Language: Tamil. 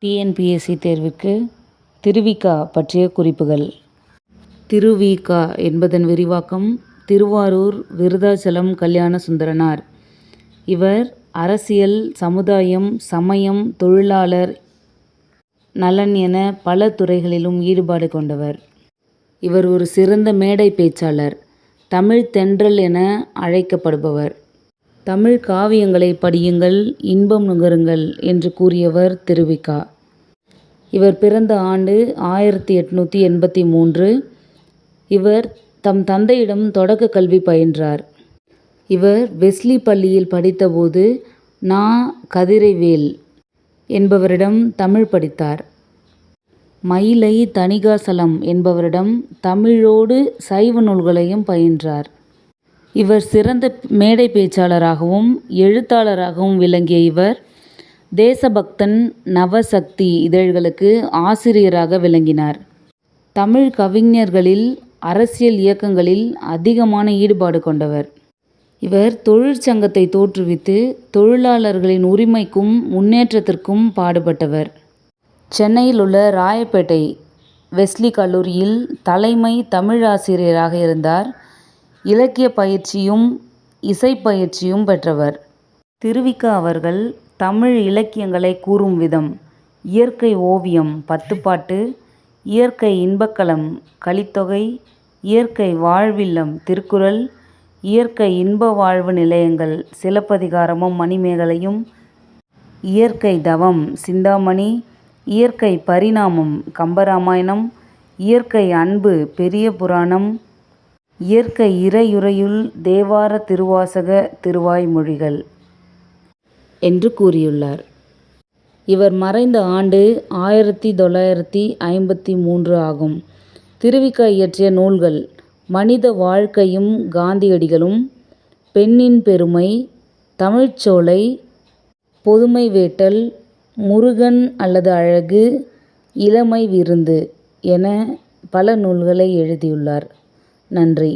டிஎன்பிஎஸ்சி தேர்விற்கு திருவிக பற்றிய குறிப்புகள். திருவிக என்பதன் விரிவாக்கம் திருவாரூர் விருதாசலம் கல்யாண சுந்தரனார். இவர் அரசியல், சமுதாயம், சமயம், தொழிலாளர் நலன் என பல துறைகளிலும் ஈடுபாடு கொண்டவர். இவர் ஒரு சிறந்த மேடை பேச்சாளர், தமிழ் தென்றல் என அழைக்கப்படுபவர். தமிழ் காவியங்களை படியுங்கள், இன்பம் நுகருங்கள் என்று கூறியவர் திருவிக. இவர் பிறந்த ஆண்டு 1883. இவர் தம் தந்தையிடம் தொடக்க கல்வி பயின்றார். இவர் வெஸ்லி பள்ளியில் படித்தபோது நா. கதிரவேல் என்பவரிடம் தமிழ் படித்தார். மயிலை தணிகாசலம் என்பவரிடம் தமிழோடு சைவ நூல்களையும் பயின்றார். இவர் சிறந்த மேடை பேச்சாளராகவும் எழுத்தாளராகவும் விளங்கிய இவர் தேசபக்தன், நவசக்தி இதழ்களுக்கு ஆசிரியராக விளங்கினார். தமிழ் கவிஞர்களில் அரசியல் இயக்கங்களில் அதிகமான ஈடுபாடு கொண்டவர். இவர் தொழிற்சங்கத்தை தோற்றுவித்து தொழிலாளர்களின் உரிமைக்கும் முன்னேற்றத்திற்கும் பாடுபட்டவர். சென்னையில் உள்ள ராயப்பேட்டை வெஸ்லி கல்லூரியில் தலைமை தமிழாசிரியராக இருந்தார். இலக்கிய பயிற்சியும் இசைப்பயிற்சியும் பெற்றவர். திருவிக அவர்கள் தமிழ் இலக்கியங்களை கூறும் விதம்: இயற்கை ஓவியம் 10 பாட்டு, இயற்கை இன்பக்களம் கலித்தொகை, இயற்கை வாழ்வில்லம் திருக்குறள், இயற்கை இன்ப வாழ்வு நிலையங்கள் சிலப்பதிகாரமும் மணிமேகலையும், இயற்கை தவம் சிந்தாமணி, இயற்கை பரிணாமம் கம்பராமாயணம், இயற்கை அன்பு பெரிய புராணம், இயற்கை இறையுறையுள் தேவார திருவாசக திருவாய்மொழிகள் என்று கூறியுள்ளார். இவர் மறைந்த ஆண்டு 1953 ஆகும். திருவிக இயற்றிய நூல்கள்: மனித வாழ்க்கையும் காந்தியடிகளும், பெண்ணின் பெருமை, தமிழ்ச்சோலை, பொதுமை வேட்டல், முருகன் அல்லது அழகு, இளமை விருந்து என பல நூல்களை எழுதியுள்ளார். நன்றி.